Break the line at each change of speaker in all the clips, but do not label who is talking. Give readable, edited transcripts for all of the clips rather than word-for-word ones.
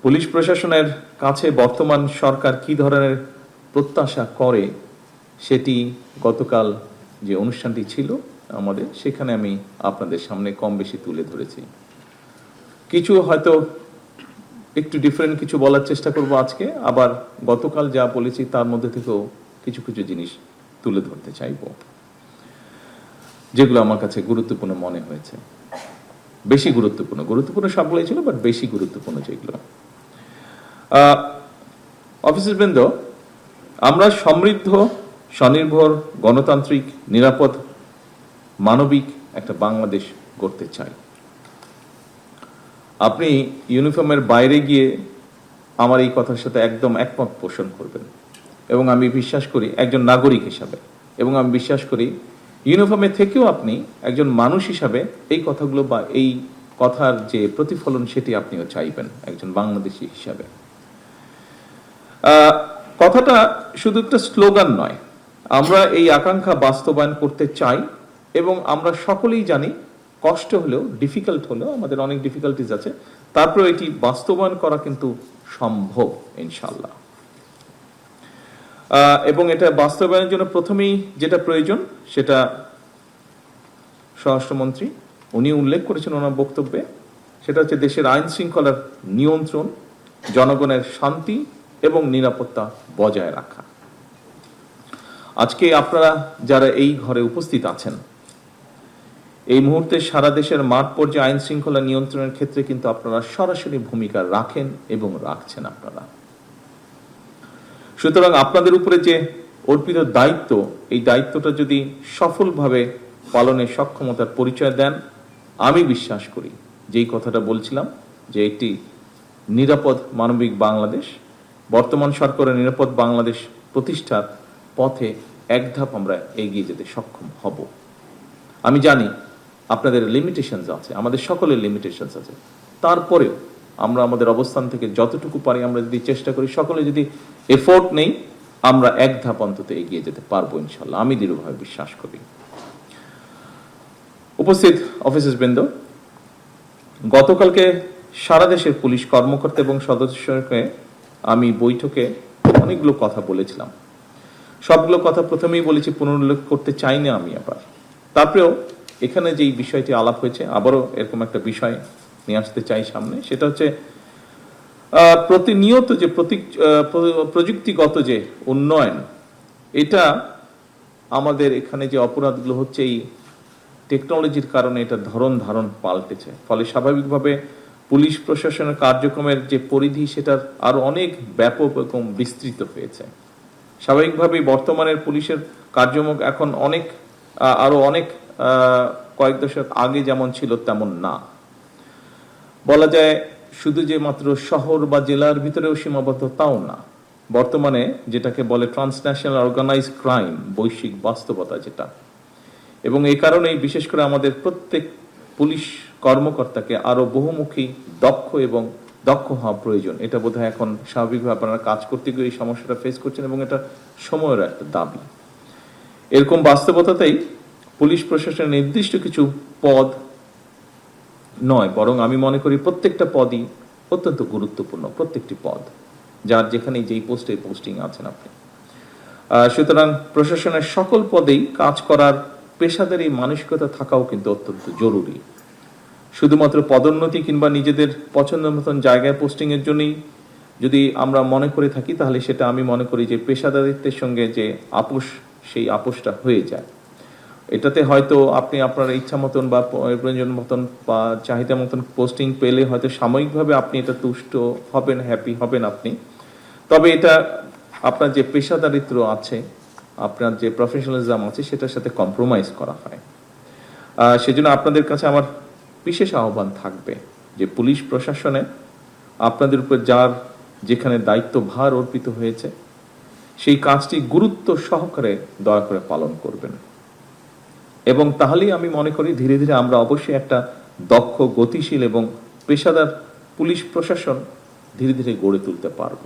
Police প্রশাসনের কাছে বর্তমান সরকার কি ধরনের প্রত্যাশা করে সেটি গতকাল যে অনুষ্ঠানটি ছিল আমাদের, সেখানে আমি আপনাদের সামনে কম বেশি তুলে ধরেছি। কিছু হয়তো একটু ডিফারেন্ট কিছু বলার চেষ্টা করব আজকে, আবার গতকাল যা বলেছি তার মধ্যে থেকেও কিছু কিছু জিনিস তুলে ধরতে চাইব যেগুলো আমার কাছে গুরুত্বপূর্ণ মনে হয়েছে। বেশি গুরুত্বপূর্ণ সবগুলোই ছিল, বাট বেশি গুরুত্বপূর্ণ যেগুলো। অফিসার বৃন্দ, আমরা সমৃদ্ধ, স্বনির্ভর, গণতান্ত্রিক, নিরাপদ, মানবিক একটা বাংলাদেশ গড়তে চাই। আপনি ইউনিফর্মের বাইরে গিয়ে আমার এই কথার সাথে একদম একমত পোষণ করবেন, এবং আমি বিশ্বাস করি একজন নাগরিক হিসাবে, এবং আমি বিশ্বাস করি ইউনিফর্মে থেকেও আপনি একজন মানুষ হিসাবে এই কথাগুলো বা এই কথার যে প্রতিফলন সেটি আপনিও চাইবেন একজন বাংলাদেশী হিসাবে। কথাটা শুধু একটা স্লোগান নয়, আমরা এই আকাঙ্ক্ষা বাস্তবায়ন করতে চাই, এবং আমরা সকলেই জানি কষ্ট হলেও, ডিফিকাল্ট হলেও, আমাদের অনেক ডিফিকাল্টিজ আছে, তারপরে এটি বাস্তবায়ন করা কিন্তু সম্ভব ইনশাল্লাহ। এবং এটা বাস্তবায়নের জন্য প্রথমেই যেটা প্রয়োজন সেটা স্বরাষ্ট্রমন্ত্রী উনি উল্লেখ করেছেন ওনার বক্তব্যে, সেটা হচ্ছে দেশের আইন শৃঙ্খলার নিয়ন্ত্রণ, জনগণের শান্তি এবং নিরাপত্তা বজায় রাখা। আজকে আপনারা যারা এই ঘরে উপস্থিত আছেন, এই মুহূর্তে সারা দেশের মাঠ পর্যায়ে আইন শৃঙ্খলা নিয়ন্ত্রণের ক্ষেত্রে কিন্তু আপনারা সরাসরি ভূমিকা রাখেন এবং রাখছেন আপনারা। সুতরাং আপনাদের উপরে যে অর্পিত দায়িত্ব, এই দায়িত্বটা যদি সফলভাবে পালনের সক্ষমতার পরিচয় দেন, আমি বিশ্বাস করি যেই কথাটা বলছিলাম যে একটি নিরাপদ মানবিক বাংলাদেশ, বর্তমান সরকারের নিরাপদ বাংলাদেশ প্রতিষ্ঠার পথে এক ধাপ আমরা এগিয়ে যেতে সক্ষম হব। আমি জানি আপনাদের লিমিটেশনস আছে, আমাদের সকলের লিমিটেশনস আছে, তারপরেও আমরা আমাদের অবস্থান থেকে যতটুকু পারি আমরা যদি চেষ্টা করি, সকলে যদি এফোর্ট নেই, আমরা এক ধাপ অন্তত এগিয়ে যেতে পারবো ইনশাল্লাহ, আমি দৃঢ়ভাবে বিশ্বাস করি। উপস্থিত অফিসার বৃন্দ, গতকালকে সারা দেশের পুলিশ কর্মকর্তা এবং সদস্যকে আমি বৈঠকে অনেকগুলো কথা বলেছিলাম। সবগুলো কথা প্রথমেই বলেছি, পুনরুল্লেখ করতে চাই না আমি আবার। তারপরেও এখানে যেই বিষয়টি আলাপ হয়েছে, আবারও এরকম একটা বিষয় নিয়ে আসতে চাই সামনে, সেটা হচ্ছে প্রতিনিয়ত যে প্রযুক্তিগত যে উন্নয়ন, এটা আমাদের এখানে যে অপরাধগুলো হচ্ছে এই টেকনোলজির কারণে এটা ধারণ পাল্টেছে, ফলে স্বাভাবিকভাবে পুলিশ প্রশাসনের কার্যক্রমের যে পরিধি সেটার আরো অনেক ব্যাপক এবং বিস্তৃত হয়েছে। স্বাভাবিকভাবেই বর্তমানের পুলিশের কার্যক্রম এখন আরো অনেক কয়েক দশক আগে যেমন ছিল তেমন না। বলা যায় শুধু যে মাত্র শহর বা জেলার ভিতরেও সীমাবদ্ধ তাও না, বর্তমানে যেটাকে বলে ট্রান্সন্যাশনাল অর্গানাইজ ক্রাইম, বৈশ্বিক বাস্তবতা যেটা, এবং এই কারণেই বিশেষ করে আমাদের প্রত্যেক পুলিশ কর্মকর্তাকে আরো বহুমুখী, দক্ষ হওয়া প্রয়োজন। এটা বোধহয় এখন স্বাভাবিকভাবে আপনারা কাজ করতে গিয়ে এই সমস্যাটা ফেস করছেন, এবং এটা সময়ের একটা দাবি। এরকম বাস্তবতাতেই পুলিশ প্রশাসনের নির্দিষ্ট কিছু পদ নয়, বরং আমি মনে করি প্রত্যেকটা পদই অত্যন্ত গুরুত্বপূর্ণ, প্রত্যেকটি পদ, যার যেখানে যেই পোস্টিং আছেন আপনি। সুতরাং প্রশাসনের সকল পদেই কাজ করার পেশাদারি মানসিকতা থাকাও কিন্তু অত্যন্ত জরুরি। শুধুমাত্র পদোন্নতি কিংবা নিজেদের পছন্দ মতন জায়গায় পোস্টিং এর জন্যই যদি আমরা মনে করে থাকি, তাহলে সেটা আমি মনে করি যে পেশাদারিত্বের সঙ্গে যে আপোষ, সেই আপোষটা হয়ে যায়। এটাতে হয়তো আপনি আপনার ইচ্ছা মতন বা প্রয়োজন মতন বা চাহিদা মতন পোস্টিং পেলে হয়তো সাময়িকভাবে আপনি এটা তুষ্ট হবেন, হ্যাপি হবেন আপনি, তবে এটা আপনার যে পেশাদারিত্ব আছে, আপনার যে প্রফেশনালিজম আছে, সেটার সাথে কম্প্রোমাইজ করা হয়। সেজন্য আপনাদের কাছে আমার বিশেষ আহ্বান থাকবে যে পুলিশ প্রশাসনে আপনাদের উপর যার যেখানে দায়িত্ব ভার অর্পিত হয়েছে, সেই কাজটি গুরুত্ব সহকারে দয়া করে পালন করবেন, এবং তাহলেই আমি মনে করি ধীরে ধীরে আমরা অবশ্যই একটা দক্ষ, গতিশীল এবং পেশাদার পুলিশ প্রশাসন ধীরে ধীরে গড়ে তুলতে পারব।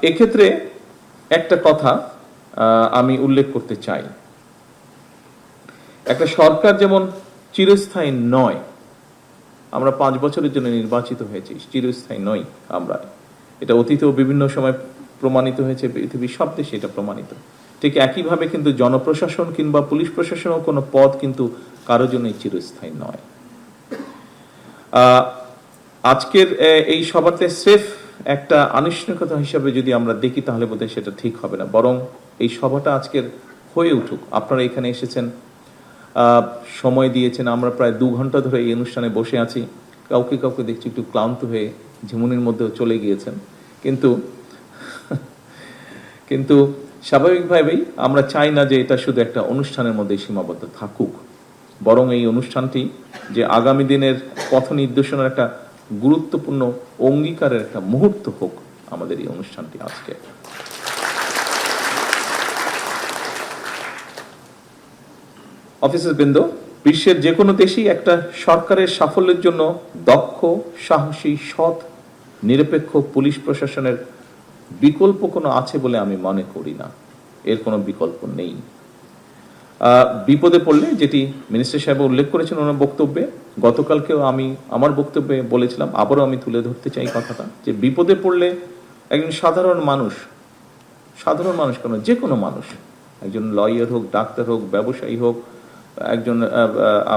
এক্ষেত্রে একটা কথা আমি উল্লেখ করতে চাই, একটা সরকার যেমন চিরস্থায়ী নয়, আমরা 5 বছরের জন্য নির্বাচিত হয়েছি, চিরস্থায়ী নই আমরা। এটা অতীতেও বিভিন্ন সময় প্রমাণিত হয়েছে, পৃথিবীর সব দেশে এটা প্রমাণিত। ঠিক একইভাবে কিন্তু জনপ্রশাসন কিংবা পুলিশ প্রশাসনও কোনো পদ কিন্তু কারো জন্যই চিরস্থায়ী নয়। আজকের এই সভাতে স্রেফ একটা আনুষ্ঠানিকতা হিসাবে যদি আমরা দেখি তাহলে বোধহয় সেটা ঠিক হবে না, বরং এই সভাটা আজকের হয়ে উঠুক। আপনারা এখানে এসেছেন, সময় দিয়েছেন, আমরা প্রায় 2 ঘন্টা ধরে এই অনুষ্ঠানে বসে আছি। কাউকে কাউকে দেখছি একটু ক্লান্ত হয়ে ঝিমুনির মধ্যেও চলে গিয়েছেন, কিন্তু স্বাভাবিকভাবেই আমরা চাই না যে এটা শুধু একটা অনুষ্ঠানের মধ্যে সীমাবদ্ধ থাকুক, বরং এই অনুষ্ঠানটি যে আগামী দিনের পথ নির্দেশনার একটা গুরুত্বপূর্ণ অঙ্গীকারের একটা মুহূর্ত হোক আমাদের এই অনুষ্ঠানটি আজকে। অফিসার বৃন্দ, বিশ্বের যে কোনো দেশেই একটা সরকারের সাফল্যের জন্য দক্ষ, সাহসী, সৎ, নিরপেক্ষ পুলিশ প্রশাসনের বিকল্প কোনো আছে বলে আমি মনে করি না। এর কোনো বিকল্প নেই। বিপদে পড়লে, যেটি মিনিস্টার সাহেব উল্লেখ করেছেন ওনার বক্তব্যে, গতকালকেও আমি আমার বক্তব্যে বলেছিলাম, আবারও আমি তুলে ধরতে চাই কথাটা, যে বিপদে পড়লে একজন সাধারণ মানুষ কেন, যে কোনো মানুষ, একজন লয়ার হোক, ডাক্তার হোক, ব্যবসায়ী হোক, একজন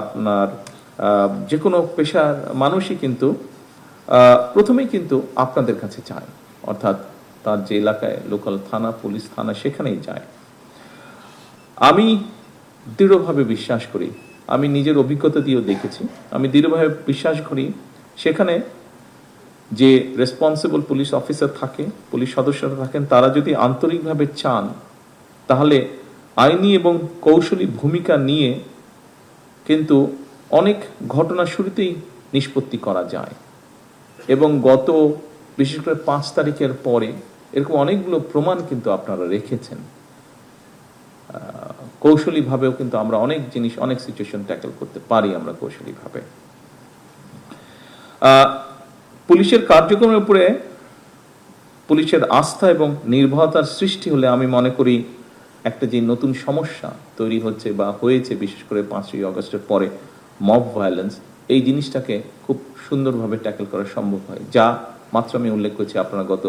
আপনার যে কোনো পেশার মানুষই কিন্তু প্রথমেই কিন্তু আপনাদের কাছে চায়, অর্থাৎ তার যে এলাকায় লোকাল থানা, পুলিশ থানা, সেখানেই যায়। আমি দৃঢ়ভাবে বিশ্বাস করি, আমি নিজের অভিজ্ঞতা দিয়েও দেখেছি, আমি দৃঢ়ভাবে বিশ্বাস করি সেখানে যে রেসপন্সিবল পুলিশ অফিসার থাকে, পুলিশ সদস্যরা থাকেন, তারা যদি আন্তরিকভাবে চান তাহলে আইনি এবং কৌশলী ভূমিকা নিয়ে কিন্তু অনেক ঘটনা শুরুতেই নিষ্পত্তি করা যায়। এবং বিশেষ করে 5 তারিখের পরে এরকম অনেকগুলো প্রমাণ কিন্তু আপনারা রেখেছেন। কৌশলীভাবেও কিন্তু আমরা অনেক জিনিস, অনেক সিচুয়েশন ট্যাকল করতে পারি আমরা কৌশলীভাবে। পুলিশের কার্যক্রমের উপরে পুলিশের আস্থা এবং নির্ভরতার সৃষ্টি হলে আমি মনে করি একটা যে নতুন সমস্যা তৈরি হচ্ছে বা হয়েছে, বিশেষ করে 5ই আগস্টের পরে মব ভায়োলেন্স, এই জিনিসটাকে খুব সুন্দরভাবে ট্যাকল করা সম্ভব হয়। যা মাত্র আমি উল্লেখ করছি, আপনারা গত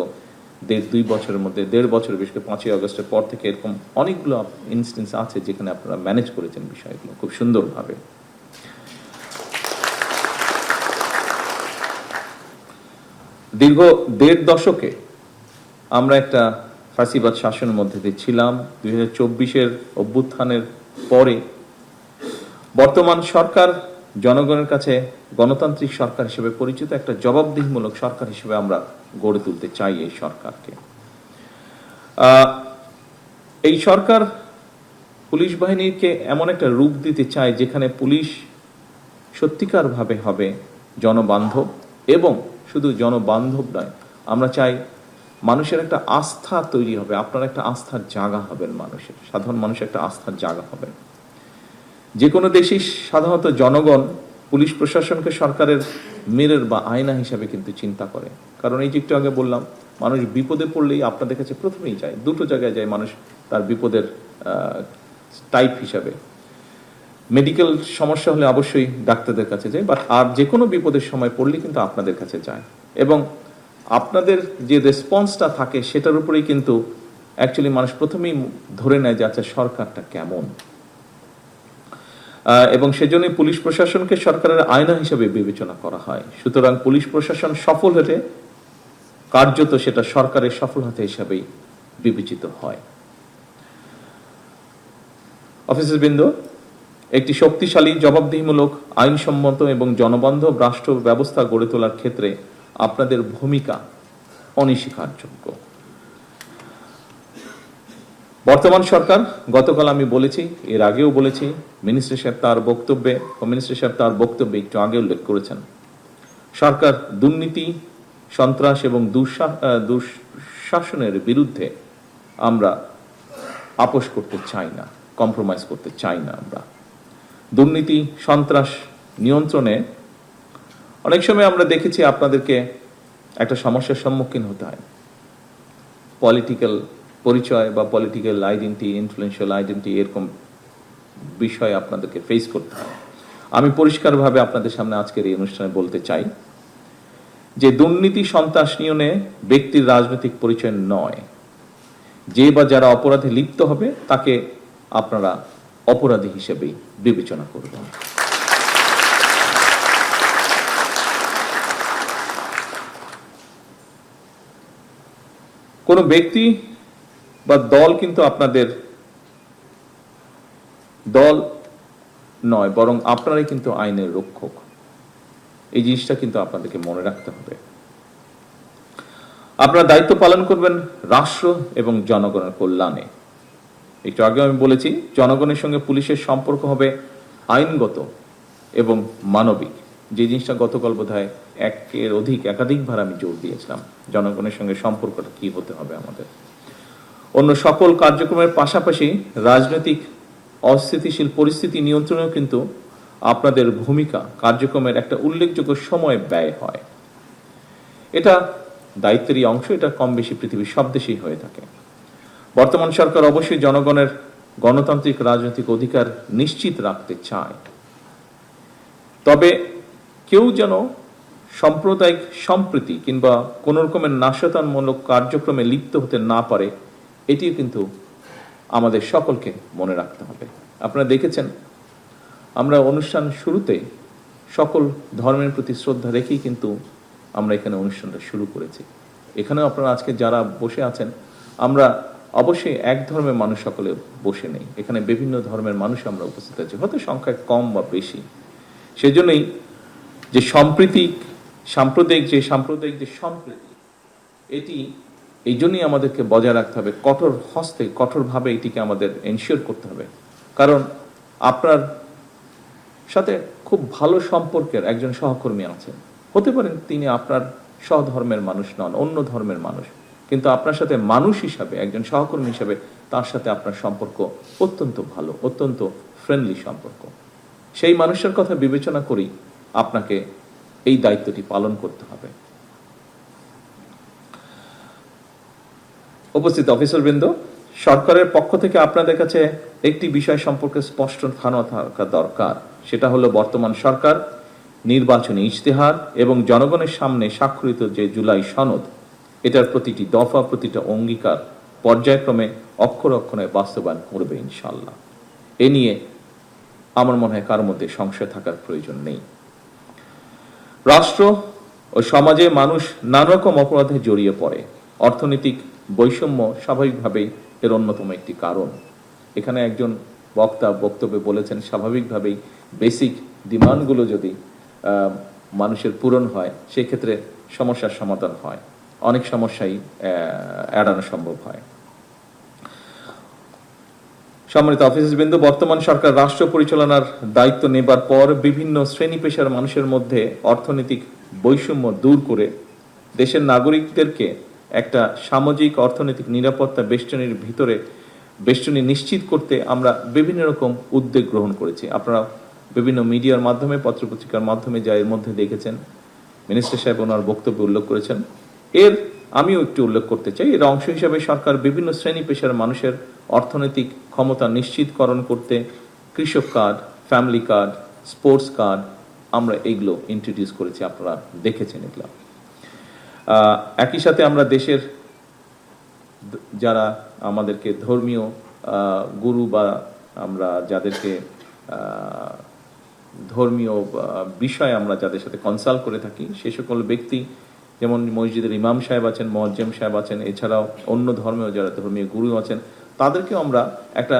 1.5-2 বছরের মধ্যে, 1.5 বছর, বিশেষ করে 5ই আগস্টের পর থেকে এরকম অনেকগুলো ইনস্টেন্স আছে যেখানে আপনারা ম্যানেজ করেছেন বিষয়গুলো খুব সুন্দরভাবে। দীর্ঘ 1.5 দশকে আমরা একটা ফাঁসিবাদ শাসনের মধ্যে দিয়ে ছিলাম। 2024-এর অভ্যুত্থানের পরে বর্তমান সরকার জনগণের কাছে গণতান্ত্রিক সরকার হিসেবে পরিচিত, একটা জবাবদিহিমূলক সরকার হিসেবে আমরা গড়ে তুলতে চাই এই সরকারকে। এই সরকার পুলিশ বাহিনীকে এমন একটা রূপ দিতে চায় যেখানে পুলিশ সত্যিকারভাবে হবে জনবান্ধব, এবং শুধু জনবান্ধব নয়, আমরা চাই মানুষের একটা আস্থা তৈরি হবে, আপনারা একটা আস্থার জায়গা হবেন, মানুষের, সাধারণ মানুষ একটা আস্থার জায়গা হবেন। যে কোনো দেশেই সাধারণত জনগণ পুলিশ প্রশাসনকে সরকারের মিরর বা আয়না হিসাবে কিন্তু চিন্তা করে। কারণ এই যে একটু আগে বললাম, মানুষ বিপদে পড়লেই আপনাদের কাছে প্রথমেই যায়, দুটো জায়গায় যায় মানুষ তার বিপদের টাইপ হিসাবে। মেডিকেল সমস্যা হলে অবশ্যই ডাক্তারদের কাছে যায়, বাট আর যে কোনো বিপদের সময় পড়লে কিন্তু আপনাদের কাছে যায়, এবং আপনাদের যে রেসপন্সটা থাকে সেটার উপরেই কিন্তু অ্যাকচুয়ালি মানুষ প্রথমেই ধরে নেয় যে আচ্ছা সরকারটা কেমন। এবং সেজন্যই পুলিশ প্রশাসনকে সরকারের আয়না হিসেবে বিবেচনা করা হয়। সুতরাং পুলিশ প্রশাসন সফল হলে কার্যত সেটা সরকারের সফলতা হিসাবেই বিবেচিত হয়। অফিসারবৃন্দ, একটি শক্তিশালী, জবাবদিহিমূলক, আইনসম্মত এবং জনবান্ধব রাষ্ট্র ব্যবস্থা গড়ে তোলার ক্ষেত্রে আপনাদের ভূমিকা অনস্বীকারযোগ্য। বর্তমান সরকার, গতকাল আমি বলেছি, এর আগেও বলেছি, মিনিস্টার সাহেব তার বক্তব্যে একটু আগে উল্লেখ করেছেন, সরকার দুর্নীতি, সন্ত্রাস এবং দুঃশাসনের বিরুদ্ধে আমরা আপোষ করতে চাই না, কম্প্রোমাইজ করতে চাই না। আমরা দুর্নীতি, সন্ত্রাস নিয়ন্ত্রণে অনেক সময় আমরা দেখেছি আপনাদেরকে একটা সমস্যার সম্মুখীন হতে হয়। পলিটিক্যাল পরিচয় বা পলিটিক্যাল আইডেন্টি, ইনফ্লুয়েন্সিয়াল আইডেন্টি, এরকম বিষয় আপনাদেরকে ফেস করতে হয়। আমি পরিষ্কারভাবে আপনাদের সামনে আজকের এই অনুষ্ঠানে বলতে চাই যে দুর্নীতি সন্ত্রাস নিয়নে ব্যক্তির রাজনৈতিক পরিচয় নয়। যে বা যারা অপরাধে লিপ্ত হবে তাকে আপনারা অপরাধী হিসেবেই বিবেচনা করবেন। কোন ব্যক্তি বা দল কিন্তু আপনাদের দল নয়, বরং আপনারাই কিন্তু আইনের রক্ষক। এই জিনিসটা কিন্তু আপনাদেরকে মনে রাখতে হবে। আপনারা দায়িত্ব পালন করবেন রাষ্ট্র এবং জনগণের কল্যাণে। একটু আগে আমি বলেছি, জনগণের সঙ্গে পুলিশের সম্পর্ক হবে আইনগত এবং মানবিক। যে জিনিসটা গতকাল বোধহয় একাধিকবার আমি জোর দিয়েছিলাম, জনগণের সঙ্গে সম্পর্কটা কি হতে হবে আমাদের। অন্য সকল কার্যক্রমের পাশাপাশি রাজনৈতিক অস্থিতিশীল পরিস্থিতি নিয়ন্ত্রণেও কিন্তু আপনাদের ভূমিকা কার্যক্রমের একটা উল্লেখযোগ্য সময় ব্যয় হয়। এটা দায়িত্বেরই অংশ, এটা কম বেশি পৃথিবীর সব দেশেই হয়ে থাকে। বর্তমান সরকার অবশ্যই জনগণের গণতান্ত্রিক রাজনৈতিক অধিকার নিশ্চিত রাখতে চায়, তবে কেউ যেন সাম্প্রদায়িক সম্প্রীতি কিংবা কোন রকমের নাশকতামূলক কার্যক্রমে লিপ্ত হতে না পারে, এটিও কিন্তু আমাদের সকলকে মনে রাখতে হবে। আপনারা দেখেছেন, আমরা অনুষ্ঠান শুরুতে সকল ধর্মের প্রতি শ্রদ্ধা রেখেই কিন্তু আমরা এখানে অনুষ্ঠানটা শুরু করেছি। এখানেও আপনারা আজকে যারা বসে আছেন, আমরা অবশ্যই এক ধর্মের মানুষ সকলে বসে নেই, এখানে বিভিন্ন ধর্মের মানুষ আমরা উপস্থিত আছি, হয়তো সংখ্যায় কম বা বেশি। সেজন্যই যে সাম্প্রদায়িক যে সম্প্রীতি, এটি এই জন্যই আমাদেরকে বজায় রাখতে হবে, কঠোরভাবে এটিকে আমাদের এনশিওর করতে হবে। কারণ আপনার সাথে খুব ভালো সম্পর্কের একজন সহকর্মী আছেন, হতে পারেন তিনি আপনার সহধর্মের মানুষ নন, অন্য ধর্মের মানুষ, কিন্তু আপনার সাথে মানুষ হিসাবে, একজন সহকর্মী হিসাবে তার সাথে আপনার সম্পর্ক অত্যন্ত ভালো, অত্যন্ত ফ্রেন্ডলি সম্পর্ক। সেই মানুষের কথা বিবেচনা করেই আপনাকে এই দায়িত্বটি পালন করতে হবে। উপস্থিত অফিসারবৃন্দ, সরকারের পক্ষ থেকে আপনাদের কাছে একটি বিষয় সম্পর্কে স্পষ্ট ধারণা থাকা দরকার। সেটা হলো, বর্তমান সরকার নির্বাচনী ইশতেহার এবং জনগণের সামনে স্বাক্ষরিত যে জুলাই সনদ, এটার প্রতিটি দফা, প্রতিটা অঙ্গীকার পর্যায়ক্রমে অক্ষরে অক্ষরে বাস্তবায়ন করবে ইনশাআল্লাহ। এ নিয়ে আমার মনে হয় কারোর মধ্যে সংশয় থাকার প্রয়োজন নেই। রাষ্ট্র ও সমাজে মানুষ নানা রকম অপরাধে জড়িয়ে পড়ে। অর্থনৈতিক বৈষম্য স্বাভাবিকভাবেই এর অন্যতম একটি কারণ। এখানে একজন বক্তা বক্তব্যে বলেছেন, স্বাভাবিকভাবেই বেসিক ডিমান্ডগুলো যদি মানুষের পূরণ হয়, সেক্ষেত্রে সমস্যার সমাধান হয়, অনেক সমস্যাই এড়ানো সম্ভব হয়। সম্মানিত অফিসারবৃন্দ, বর্তমান সরকার রাষ্ট্র পরিচালনার দায়িত্ব নেবার পর বিভিন্ন শ্রেণী পেশার মানুষের মধ্যে অর্থনৈতিক বৈষম্য দূর করে দেশের নাগরিকদেরকে একটা সামাজিক অর্থনৈতিক নিরাপত্তা বেষ্টনী নিশ্চিত করতে আমরা বিভিন্ন রকম উদ্যোগ গ্রহণ করেছি। আপনারা বিভিন্ন মিডিয়ার মাধ্যমে, পত্রপত্রিকার মাধ্যমে যা এর মধ্যে দেখেছেন, মিনিস্টার সাহেব ওনার বক্তব্যে উল্লেখ করেছেন। আমিও একটু উল্লেখ করতে চাই, এর অংশ হিসাবে সরকার বিভিন্ন শ্রেণী পেশার মানুষের অর্থনৈতিক ক্ষমতা নিশ্চিতকরণ করতে কৃষক card, family card, sports card, আমরা এইগুলো ইন্ট্রোডিউস করেছি, আপনারা দেখেছেন এগুলো। একই সাথে আমরা দেশের যারা আমাদেরকে ধর্মীয় গুরু বা আমরা যাদেরকে ধর্মীয় বিষয়ে আমরা যাদের সাথে কনসাল্ট করে থাকি, সে সকল ব্যক্তি, যেমন মসজিদের ইমাম সাহেব আছেন, মুয়াজ্জিম সাহেব আছেন, এছাড়াও অন্য ধর্মেও যারা ধর্মীয় গুরু আছেন, তাদেরকেও আমরা একটা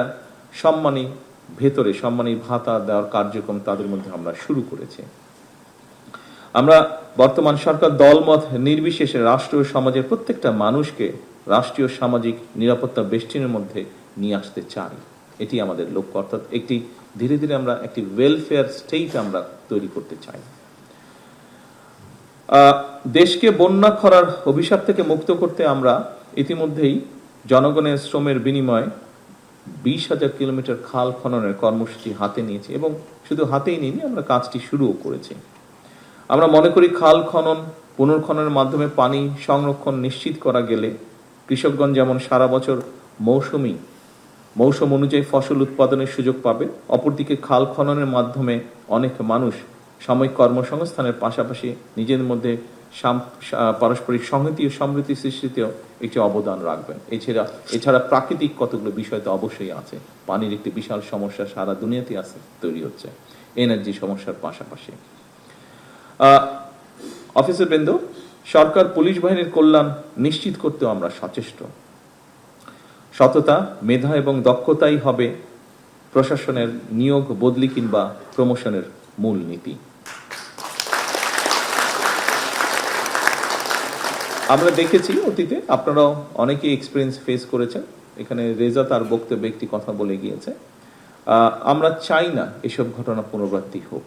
সম্মানী ভাতা দেওয়ার কার্যক্রম তাদের মধ্যে আমরা শুরু করেছি। আমরা বর্তমান সরকার দলমত নির্বিশেষে রাষ্ট্র ও সমাজের প্রত্যেকটা মানুষকে রাষ্ট্রীয় সামাজিক নিরাপত্তা বেষ্টনীর মধ্যে নিয়ে আসতে চাই, এটি আমাদের লক্ষ্য। অর্থাৎ ধীরে ধীরে আমরা একটি ওয়েলফেয়ার স্টেট আমরা তৈরি করতে চাই। দেশকে বন্যা খরার অভিশাপ থেকে মুক্ত করতে আমরা ইতিমধ্যেই জনগণের শ্রমের বিনিময়ে 20,000 কিলোমিটার খাল খননের কর্মসূচি হাতে নিয়েছি, এবং শুধু হাতেই নিইনি, আমরা কাজটি শুরুও করেছি। আমরা মনে করি, খাল খনন পুনর্খননের মাধ্যমে পানি সংরক্ষণ নিশ্চিত করা গেলে কৃষকগণ যেমন সারা বছর মৌসুমি মৌসুম অনুযায়ী ফসল উৎপাদনের সুযোগ পাবে। অপরদিকে খাল খননের মাধ্যমে অনেক মানুষ সাময়িক কর্মসংস্থানের পাশাপাশি নিজেদের মধ্যে পারস্পরিক সংহতি ও সমৃদ্ধি সৃষ্টিতেও একটি অবদান রাখবেন। এছাড়া প্রাকৃতিক কতগুলো বিষয় তো অবশ্যই আছে। পানির একটি বিশাল সমস্যা সারা দুনিয়াতে আছে, তৈরি হচ্ছে এনার্জি সমস্যার পাশাপাশি। অফিসার বৃন্দ, সরকার পুলিশ বাহিনীর কল্যাণ নিশ্চিত করতেও আমরা সচেষ্ট। সততা, মেধা এবং দক্ষতাই হবে প্রশাসনের নিয়োগ, বদলি কিংবা প্রমোশনের মূল নীতি। আমরা দেখেছি অতীতে, আপনারাও অনেকেই এক্সপিরিয়েন্স ফেস করেছেন। এখানে রেজা তার বক্তব্যে একটি কথা বলে গিয়েছে। আমরা চাই না এসব ঘটনা পুনরাবৃত্তি হোক,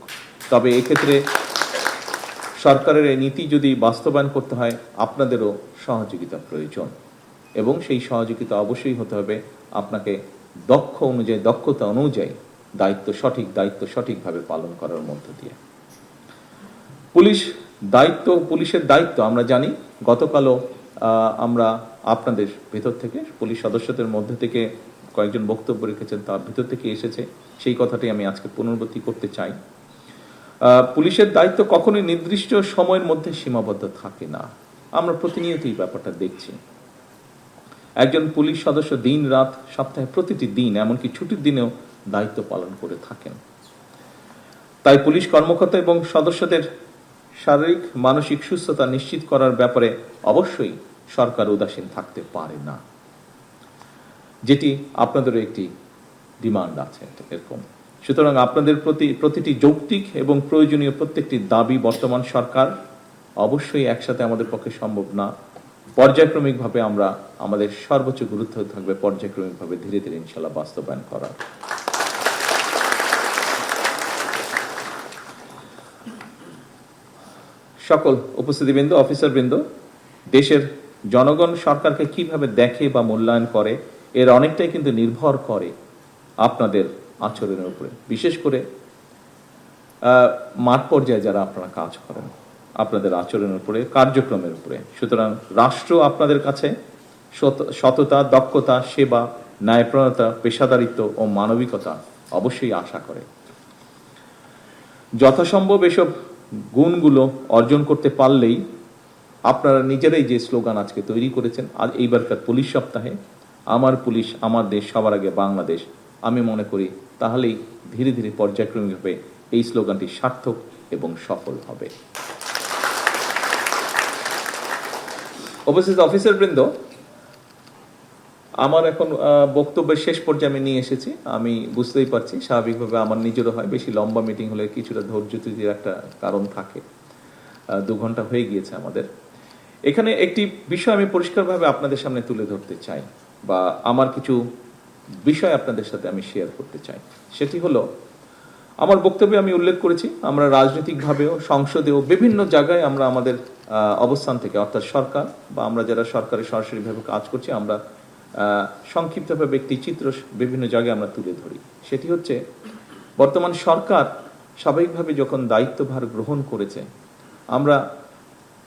তবে এক্ষেত্রে সরকারের এই নীতি যদি বাস্তবায়ন করতে হয় আপনাদেরও সহযোগিতা প্রয়োজন, এবং সেই সহযোগিতা অবশ্যই হতে হবে আপনাকে দক্ষতা অনুযায়ী দায়িত্ব সঠিকভাবে পালন করার মধ্য দিয়ে। পুলিশের দায়িত্ব আমরা জানি। গতকালও আমরা আপনাদের ভেতর থেকে, পুলিশ সদস্যদের মধ্যে থেকে কয়েকজন বক্তব্য রেখেছেন, তার ভিতর থেকে এসেছে, সেই কথাটি আমি আজকে পুনরাবৃত্তি করতে চাই। পুলিশের দায়িত্ব কখনোই নির্দিষ্ট সময়ের মধ্যে সীমাবদ্ধ থাকে না। আমরা প্রতিনিয়তই ব্যাপারটা দেখছি। একজন পুলিশ সদস্য দিন রাত, সপ্তাহে প্রতিটি দিন, এমনকি ছুটির দিনেও দায়িত্ব পালন করে থাকেন। তাই পুলিশ কর্মকর্তা এবং সদস্যদের শারীরিক মানসিক সুস্থতা নিশ্চিত করার ব্যাপারে অবশ্যই সরকার উদাসীন থাকতে পারে না, যেটি আপনাদেরও একটি ডিমান্ড আছে এরকম। সুতরাং আপনাদের প্রতিটি যৌক্তিক এবং প্রয়োজনীয় প্রত্যেকটি দাবি বর্তমান সরকার অবশ্যই একসাথে আমাদের পক্ষে সম্ভব না। পর্যায়ক্রমিকভাবে আমরা আমাদের সর্বোচ্চ গুরুত্ব থাকবে পর্যায়ক্রমিকভাবে ধীরে ধীরে ইনশাল্লাহ বাস্তবায়ন করার। সকল উপস্থিতিবৃন্দ, অফিসারবৃন্দ, দেশের জনগণ সরকারকে কিভাবে দেখে বা মূল্যায়ন করে এর অনেকটাই কিন্তু নির্ভর করে আপনাদের আচরণের উপরে, বিশেষ করে মাঠ পর্যায়ে যারা আপনারা কাজ করেন, আপনাদের আচরণের উপরে, কার্যক্রমের উপরে। সুতরাং রাষ্ট্র আপনাদের কাছে সততা, দক্ষতা, সেবা, ন্যায়পরায়ণতা, পেশাদারিত্ব ও মানবিকতা অবশ্যই আশা করে। যথাসম্ভব এসব গুণগুলো অর্জন করতে পারলেই আপনারা নিজেরাই যে স্লোগান আজকে তৈরি করেছেন আজ এইবারকার পুলিশ সপ্তাহে, আমার পুলিশ আমার দেশ, সবার আগে বাংলাদেশ, আমি মনে করি তাহলেই ধীরে ধীরে পর্যায়ক্রমিকভাবে এই স্লোগানটি সার্থক এবং সফল হবে। উপস্থিত অফিসারবৃন্দ, আমার এখন বক্তব্যের শেষ পর্যায়ে আমি নিয়ে এসেছি। আমি বুঝতেই পারছি স্বাভাবিকভাবে আমার নিজেরও হয়, বেশি লম্বা মিটিং হলে কিছুটা ধৈর্যচ্যুতির একটা কারণ থাকে। 2 ঘন্টা হয়ে গিয়েছে আমাদের। এখানে একটি বিষয় আমি পরিষ্কারভাবে আপনাদের সামনে তুলে ধরতে চাই, বা আমার কিছু বিষয় আপনাদের সাথে আমি শেয়ার করতে চাই। সেটি হলো, আমার বক্তব্যে আমি উল্লেখ করেছি আমরা রাজনৈতিকভাবেও, সংসদেও, বিভিন্ন জায়গায় আমরা আমাদের অবস্থান থেকে, অর্থাৎ সরকার বা আমরা যারা সরকারে সরাসরিভাবে কাজ করছি, আমরা সংক্ষিপ্তভাবে একটি চিত্র বিভিন্ন জায়গায় আমরা তুলে ধরি। সেটি হচ্ছে, বর্তমান সরকার স্বাভাবিকভাবে যখন দায়িত্বভার গ্রহণ করেছে, আমরা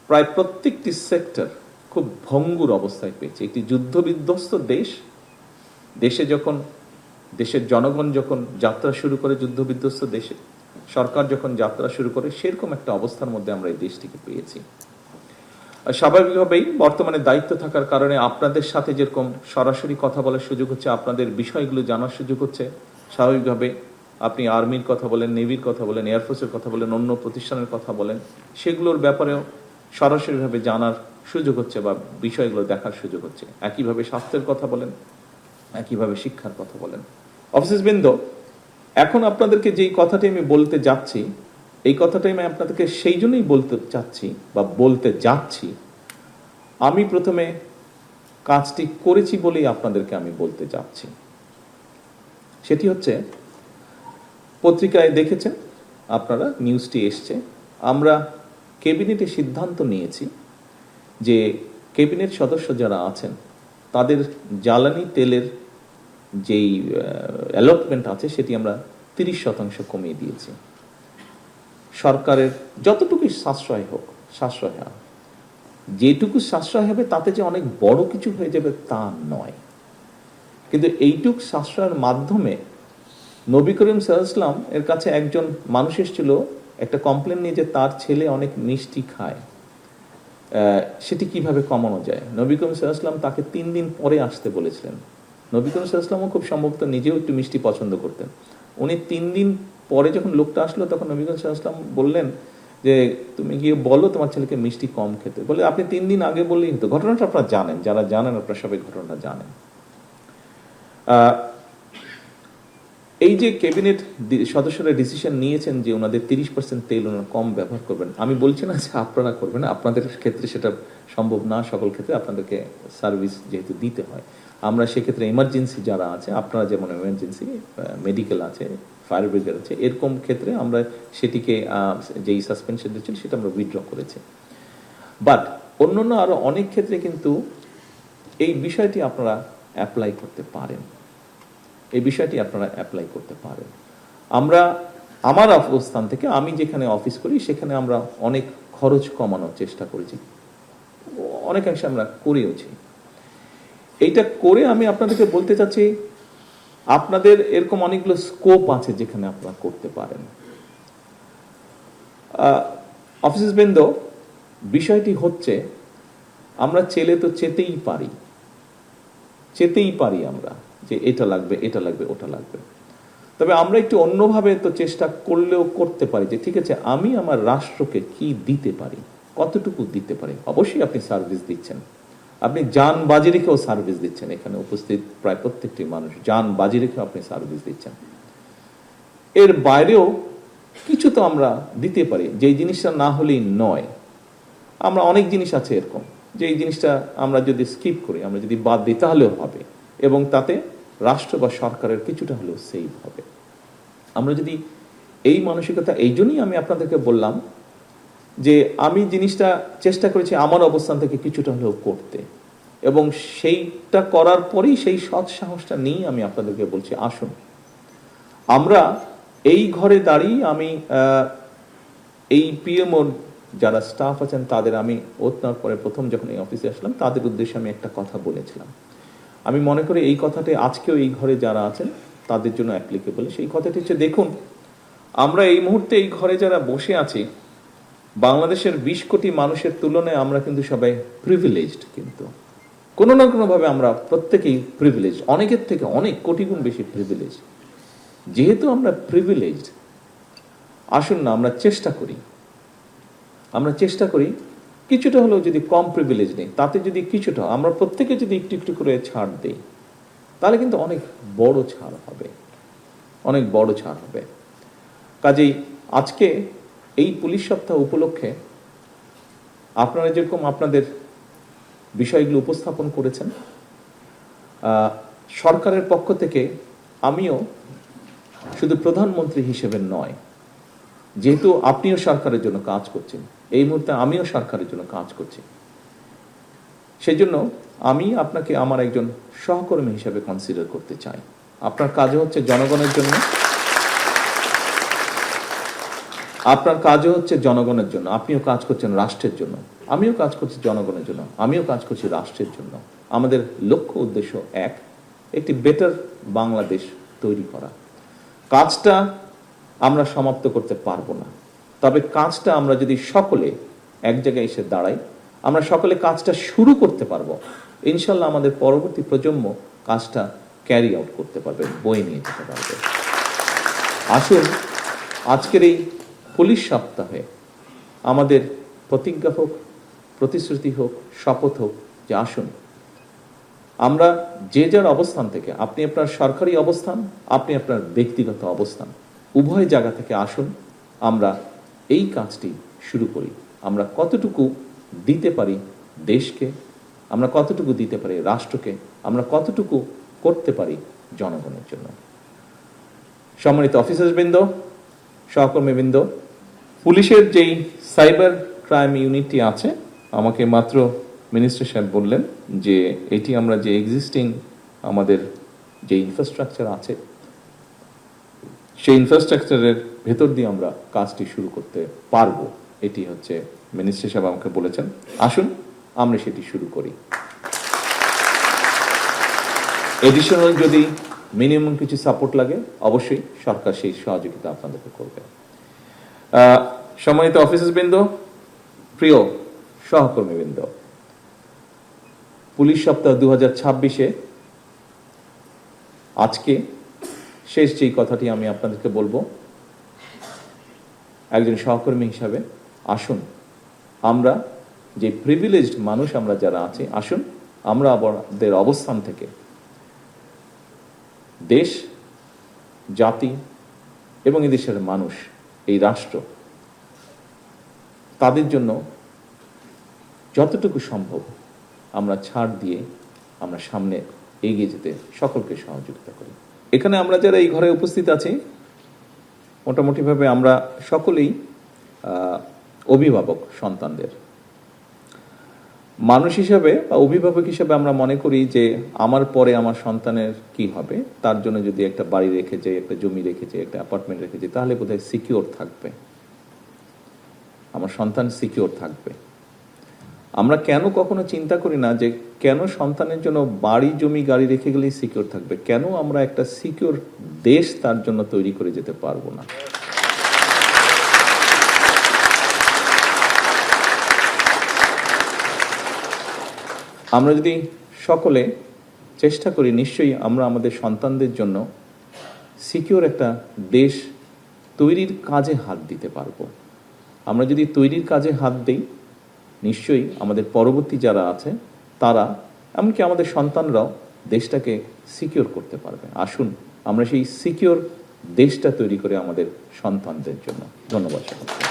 প্রায় প্রত্যেকটি সেক্টর খুব ভঙ্গুর অবস্থায় পেয়েছি। একটি যুদ্ধবিধ্বস্ত দেশে যখন দেশের জনগণ যখন যাত্রা শুরু করে, যুদ্ধবিধ্বস্ত দেশে সরকার যখন যাত্রা শুরু করে, সেরকম একটা অবস্থার মধ্যে আমরা এই দেশটিকে পেয়েছি। স্বাভাবিকভাবেই বর্তমানে দায়িত্ব থাকার কারণে আপনাদের সাথে যেরকম সরাসরি কথা বলার সুযোগ হচ্ছে, আপনাদের বিষয়গুলো জানার সুযোগ হচ্ছে, স্বাভাবিকভাবে আপনি আর্মির কথা বলেন, নেভির কথা বলেন, এয়ারফোর্সের কথা বলেন, অন্য প্রতিষ্ঠানের কথা বলেন, সেগুলোর ব্যাপারেও সরাসরিভাবে জানার সুযোগ হচ্ছে বা বিষয়গুলো দেখার সুযোগ হচ্ছে। একইভাবে স্বাস্থ্যের কথা বলেন, একইভাবে শিক্ষার কথা বলেন। অফিসারবৃন্দ, এখন আপনাদেরকে যেই কথাটি আমি বলতে যাচ্ছি, এই কথাটাই আমি আপনাদেরকে সেই জন্যই বলতে চাচ্ছি বা বলতে যাচ্ছি, আমি প্রথমে কাজটি করেছি বলেই আপনাদেরকে আমি বলতে যাচ্ছি। সেটি হচ্ছে, পত্রিকায় দেখেছেন আপনারা, নিউজটি এসছে, আমরা ক্যাবিনেটে সিদ্ধান্ত নিয়েছি যে ক্যাবিনেট সদস্য যারা আছেন তাদের জ্বালানি তেলের যেই অ্যালটমেন্ট আছে সেটি আমরা 30% কমিয়ে দিয়েছি। সরকারের যতটুকুই সাশ্রয় হোক, সাশ্রয় হয়, যেটুকু সাশ্রয় হবে তাতে যে অনেক বড় কিছু হয়ে যাবে তা নয়। কিন্তু এইটুক সাশ্রয়ের মাধ্যমে নবী করিম সাল্লাল্লাহু আলাইহি ওয়াসাল্লাম এর কাছে একজন মানুষ এসেছিল একটা কমপ্লেন নিয়ে যে তার ছেলে অনেক মিষ্টি খায়, সেটি কিভাবে কমানো যায়। নবী করিম সাল্লাল্লাহু আলাইহি ওয়াসাল্লাম তাকে 3 দিন পরে আসতে বলেছিলেন। নবী করিম সাল্লাল্লাহু আলাইহি ওয়াসাল্লামও খুব সম্ভবত নিজেও একটু মিষ্টি পছন্দ করতেন। উনি 3 দিন পরে যখন লোকটা আসলো তখন নবী করিম সাল্লাল্লাহু আলাইহি ওয়াসাল্লাম বললেন যে তুমি গিয়ে বলো তোমার ছেলেকে মিষ্টি কম খেতে। বলে আপনি 3 দিন আগে বললেই হতো। ঘটনাটা আপনারা জানেন, যারা জানেন আপনারা সবাই ঘটনাটা জানেন। এই যে ক্যাবিনেট সদস্যরা ডিসিশন নিয়েছেন যে ওনাদের 30% তেল ওনারা কম ব্যবহার করবেন, আমি বলছি না যে আপনারা করবেন, আপনাদের ক্ষেত্রে সেটা সম্ভব না, সকল ক্ষেত্রে আপনাদেরকে সার্ভিস যেহেতু দিতে হয়। আমরা সেক্ষেত্রে এমার্জেন্সি যারা আছে, আপনারা যেমন এমার্জেন্সি মেডিকেল আছে, ফায়ার ব্রিগেড আছে, এরকম ক্ষেত্রে আমরা সেটিকে যেই সাসপেনশন দিচ্ছিল সেটা আমরা উইথড্র করেছি। বাট অন্যান্য আরও অনেক ক্ষেত্রে কিন্তু এই বিষয়টি আপনারা অ্যাপ্লাই করতে পারেন, এই বিষয়টি আপনারা অ্যাপ্লাই করতে পারেন। আমরা আমার অবস্থান থেকে, আমি যেখানে অফিস করি সেখানে আমরা অনেক খরচ কমানোর চেষ্টা করেছি, অনেকাংশে আমরা করেওছি। এইটা করে আমি আপনাদেরকে বলতে চাচ্ছি আপনাদের এরকম অনেকগুলো স্কোপ আছে যেখানে আপনারা করতে পারেন। অফিসার বৃন্দ, বিষয়টি হচ্ছে আমরা চেলে তো চেতেই পারি আমরা যে এটা লাগবে, এটা লাগবে, ওটা লাগবে। তবে আমরা একটু অন্যভাবে তো চেষ্টা করলেও করতে পারি যে ঠিক আছে আমি আমার রাষ্ট্রকে কি দিতে পারি, কতটুকু দিতে পারি। অবশ্যই আপনি সার্ভিস দিচ্ছেন, আপনি জান বাজি রেখেও সার্ভিস দিচ্ছেন, এখানে উপস্থিত প্রায় প্রত্যেকটি মানুষ জান বাজি রেখেও আপনি সার্ভিস দিচ্ছেন। এর বাইরেও কিছু তো আমরা দিতে পারি, যেই জিনিসটা না হলেই নয়। আমরা অনেক জিনিস আছে এরকম যে এই জিনিসটা আমরা যদি স্কিপ করি, আমরা যদি বাদ দিই তাহলেও হবে, এবং তাতে রাষ্ট্র বা সরকারের কিছুটা হলেও সেভ হবে। আমরা যদি এই মানসিকতা, এই জন্যই আমি আপনাদেরকে বললাম যে আমি জিনিসটা চেষ্টা করেছি আমার অবস্থান থেকে কিছুটা হলেও করতে, এবং সেইটা করার পরেই সেই সৎ সাহসটা নিয়ে আমি আপনাদেরকে বলছি আসুন আমরা এই ঘরে দাঁড়িয়ে, আমি এই পিএমওর যারা স্টাফ আছেন তাদের আমি ওতনার পরে প্রথম যখন এই অফিসে আসলাম তাদের উদ্দেশ্যে আমি একটা কথা বলেছিলাম। আমি মনে করি এই কথাটি আজকেও এই ঘরে যারা আছেন তাদের জন্য অ্যাপ্লিকেবল। সেই কথাটি হচ্ছে, দেখুন আমরা এই মুহূর্তে এই ঘরে যারা বসে আছি, বাংলাদেশের 20 কোটি মানুষের তুলনায় আমরা কিন্তু সবাই প্রিভিলেজড, কিন্তু কোনো না কোনোভাবে আমরা প্রত্যেকেই প্রিভিলেজ, অনেকের থেকে অনেক কোটি গুণ বেশি প্রিভিলেজ। যেহেতু আমরা প্রিভিলেজড, আসুন না আমরা চেষ্টা করি কিছুটা হলেও যদি কম প্রিভিলেজ নেই, তাতে যদি কিছুটা আমরা প্রত্যেকে যদি একটু একটু করে ছাড় দেই, তাহলে কিন্তু অনেক বড় ছাড় হবে। কাজেই আজকে এই পুলিশ সপ্তাহ উপলক্ষে আপনারা যেরকম আপনাদের বিষয়গুলো উপস্থাপন করেছেন, সরকারের পক্ষ থেকে আমিও শুধু প্রধানমন্ত্রী হিসেবে নয়, যেহেতু আপনিও সরকারের জন্য কাজ করছেন, এই মুহূর্তে আমিও সরকারের জন্য কাজ করছি, সেজন্য আমি আপনাকে আমার একজন সহকর্মী হিসেবে কনসিডার করতে চাই। আপনার কাজও হচ্ছে জনগণের জন্য, আপনিও কাজ করছেন রাষ্ট্রের জন্য, আমিও কাজ করছি জনগণের জন্য, আমিও কাজ করছি রাষ্ট্রের জন্য। আমাদের লক্ষ্য উদ্দেশ্য একটি বেটার বাংলাদেশ তৈরি করা। কাজটা আমরা সমাপ্ত করতে পারবো না, তবে কাজটা আমরা যদি সকলে এক জায়গায় এসে দাঁড়াই, আমরা সকলে কাজটা শুরু করতে পারবো। ইনশাল্লাহ আমাদের পরবর্তী প্রজন্ম কাজটা ক্যারি আউট করতে পারবে, বয়ে নিয়ে যেতে পারবে। আসুন আজকের এই পুলিশ সপ্তাহে আমাদের প্রতিজ্ঞা হোক, প্রতিশ্রুতি হোক, শপথ হোক যে আসুন আমরা যে যার অবস্থান থেকে, আপনি আপনার সরকারি অবস্থান, আপনি আপনার ব্যক্তিগত অবস্থান, উভয় জায়গা থেকে আসুন আমরা এই কাজটি শুরু করি। আমরা কতটুকু দিতে পারি দেশকে, আমরা কতটুকু দিতে পারি রাষ্ট্রকে, আমরা কতটুকু করতে পারি জনগণের জন্য। সম্মানিত অফিসারবৃন্দ, সহকর্মীবৃন্দ, পুলিশের যেই সাইবার ক্রাইম ইউনিটটি আছে, আমাকে মাত্র মিনিস্টার সাহেব বললেন যে এটি আমরা যে এক্সিস্টিং আমাদের যে ইনফ্রাস্ট্রাকচার আছে, সেই ইনফ্রাস্ট্রাকচারের ভেতর দিয়ে আমরা কাজটি শুরু করতে পারবো, এটি হচ্ছে মিনিস্টার সাহেব আমাকে বলেছেন। আসুন আমরা সেটি শুরু করি। এডিশনাল যদি মিনিমাম কিছু সাপোর্ট লাগে অবশ্যই সরকার সেই সহযোগিতা আপনাদেরকে করবে। সম্মানিত অফিসারবৃন্দ, প্রিয় সহকর্মীবৃন্দ, পুলিশ সপ্তাহ 2026-এ আজকে শেষ যেই কথাটি আমি আপনাদেরকে বলবো, একজন সহকর্মী হিসাবে আসুন আমরা যে প্রিভিলেজড মানুষ আমরা যারা আছি, আসুন আমরা আমাদের অবস্থান থেকে দেশ, জাতি এবং এদেশের মানুষ, এই রাষ্ট্র, তাদের জন্য যতটুকু সম্ভব আমরা ছাড় দিয়ে আমরা সামনে এগিয়ে যেতে সকলকে সহযোগিতা করি। এখানে আমরা যারা এই ঘরে উপস্থিত আছি মোটামুটিভাবে আমরা সকলেই অভিভাবক সন্তানদের। মানুষ হিসাবে বা অভিভাবক হিসাবে আমরা মনে করি যে আমার পরে আমার সন্তানের কি হবে, তার জন্য যদি একটা বাড়ি রেখে যাই, একটা জমি রেখে যাই, একটা অ্যাপার্টমেন্ট রেখে যাই, তাহলে বোধহয় সিকিউর থাকবে, আমার সন্তান সিকিউর থাকবে। আমরা কেন কখনো চিন্তা করি না যে কেন সন্তানের জন্য বাড়ি, জমি, গাড়ি রেখে গেলেই সিকিউর থাকবে, কেন আমরা একটা সিকিউর দেশ তার জন্য তৈরি করে যেতে পারবো না। আমরা যদি সকলে চেষ্টা করি, নিশ্চয়ই আমরা আমাদের সন্তানদের জন্য সিকিউর একটা দেশ তৈরির কাজে হাত দিতে পারবো। আমরা যদি তৈরির কাজে হাত দিই, নিশ্চয়ই আমাদের পরবর্তী যারা আছে তারা, এমনকি আমাদের সন্তানরাও দেশটাকে সিকিউর করতে পারবে। আসুন আমরা সেই সিকিউর দেশটা তৈরি করে আমাদের সন্তানদের জন্য। ধন্যবাদ সকলকে।